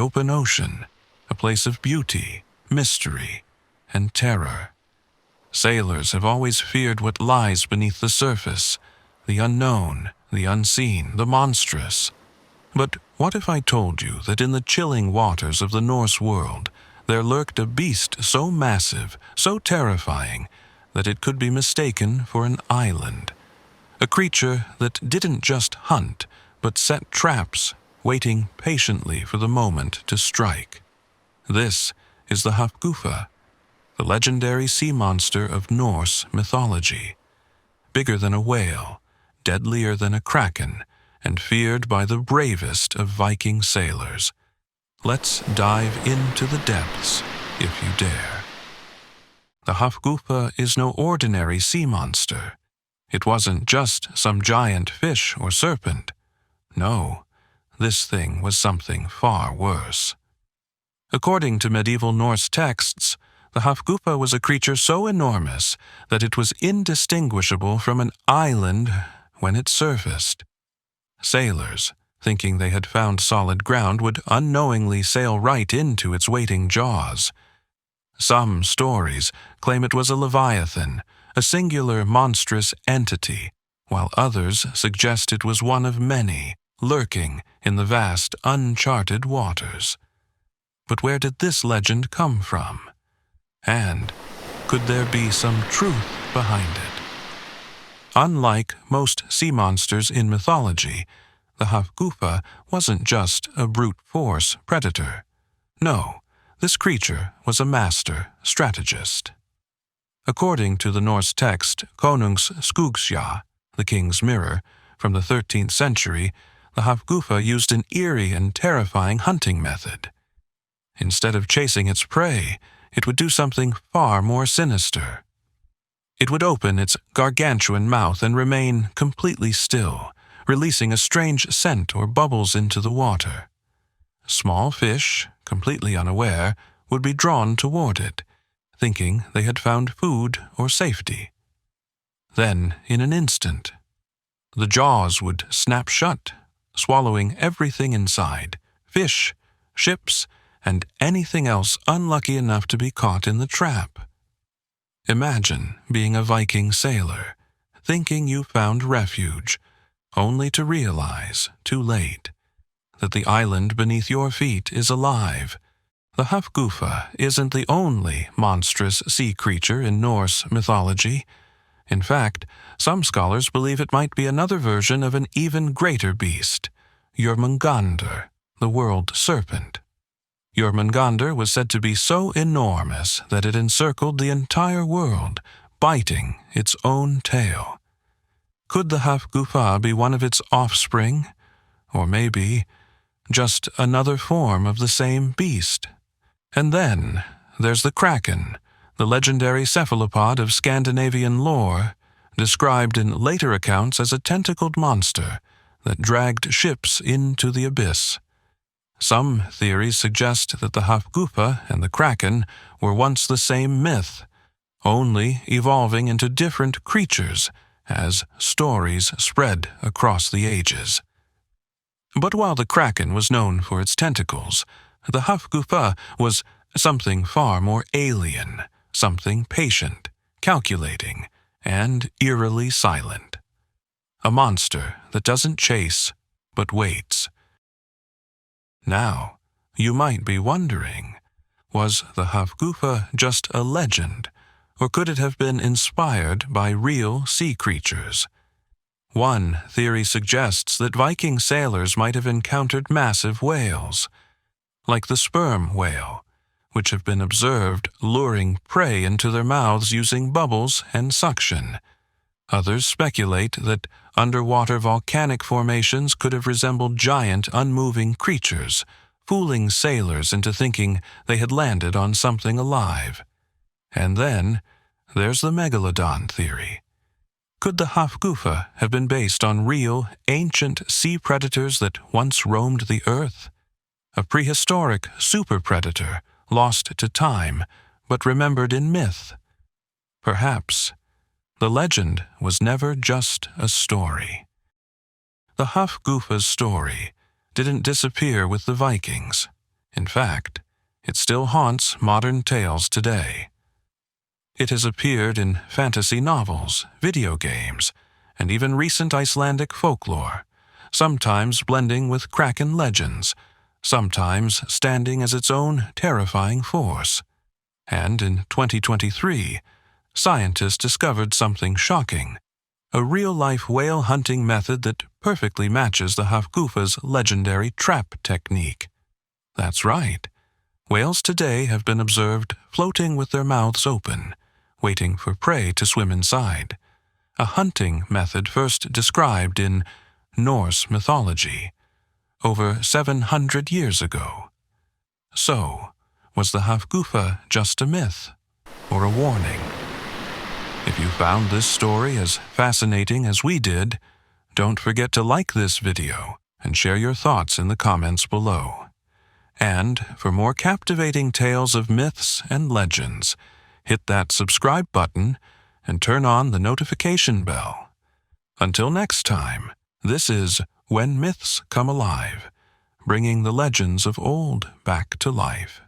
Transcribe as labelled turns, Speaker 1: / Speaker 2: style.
Speaker 1: open ocean, a place of beauty, mystery, and terror. Sailors have always feared what lies beneath the surface, the unknown, the unseen, the monstrous. But what if I told you that in the chilling waters of the Norse world there lurked a beast so massive, so terrifying, that it could be mistaken for an island? A creature that didn't just hunt, but set traps, waiting patiently for the moment to strike. This is the Hafgufa, the legendary sea monster of Norse mythology. Bigger than a whale, deadlier than a kraken, and feared by the bravest of Viking sailors. Let's dive into the depths, if you dare. The Hafgufa is no ordinary sea monster. It wasn't just some giant fish or serpent. No, this thing was something far worse. According to medieval Norse texts, the Hafgufa was a creature so enormous that it was indistinguishable from an island when it surfaced. Sailors, thinking they had found solid ground, would unknowingly sail right into its waiting jaws. Some stories claim it was a leviathan, a singular monstrous entity, while others suggest it was one of many, lurking in the vast uncharted waters. But where did this legend come from? And could there be some truth behind it? Unlike most sea monsters in mythology, the Hafgufa wasn't just a brute force predator. No, this creature was a master strategist. According to the Norse text Konungs Skuggsja, the King's Mirror, from the 13th century, the Hafgufa used an eerie and terrifying hunting method. Instead of chasing its prey, it would do something far more sinister. It would open its gargantuan mouth and remain completely still, releasing a strange scent or bubbles into the water. Small fish, completely unaware, would be drawn toward it, thinking they had found food or safety. Then, in an instant, the jaws would snap shut, swallowing everything inside: fish, ships, and anything else unlucky enough to be caught in the trap. Imagine being a Viking sailor, thinking you found refuge, only to realize, too late, that the island beneath your feet is alive. The Hafgufa isn't the only monstrous sea creature in Norse mythology. In fact, some scholars believe it might be another version of an even greater beast, Jormungandr, the world serpent. Jormungandr was said to be so enormous that it encircled the entire world, biting its own tail. Could the Hafgufa be one of its offspring? Or maybe just another form of the same beast? And then there's the kraken, the legendary cephalopod of Scandinavian lore, described in later accounts as a tentacled monster that dragged ships into the abyss. Some theories suggest that the Hafgufa and the kraken were once the same myth, only evolving into different creatures as stories spread across the ages. But while the kraken was known for its tentacles, the Hafgufa was something far more alien, something patient, calculating, and eerily silent. A monster that doesn't chase, but waits. Now, you might be wondering, was the Hafgufa just a legend, or could it have been inspired by real sea creatures? One theory suggests that Viking sailors might have encountered massive whales, like the sperm whale, which have been observed luring prey into their mouths using bubbles and suction. Others speculate that underwater volcanic formations could have resembled giant, unmoving creatures, fooling sailors into thinking they had landed on something alive. And then there's the megalodon theory. Could the Hafgufa have been based on real, ancient sea predators that once roamed the earth? A prehistoric super-predator, lost to time, but remembered in myth? Perhaps the legend was never just a story. The Hafgufa's story didn't disappear with the Vikings. In fact, it still haunts modern tales today. It has appeared in fantasy novels, video games, and even recent Icelandic folklore, sometimes blending with Kraken legends, sometimes standing as its own terrifying force. And in 2023, scientists discovered something shocking, a real-life whale hunting method that perfectly matches the Hafgufa's legendary trap technique. That's right. Whales today have been observed floating with their mouths open, waiting for prey to swim inside, a hunting method first described in Norse mythology, over 700 years ago. So, was the Hafgufa just a myth, or a warning? If you found this story as fascinating as we did, don't forget to like this video and share your thoughts in the comments below. And for more captivating tales of myths and legends, hit that subscribe button and turn on the notification bell. Until next time, this is When Myths Come Alive, bringing the legends of old back to life.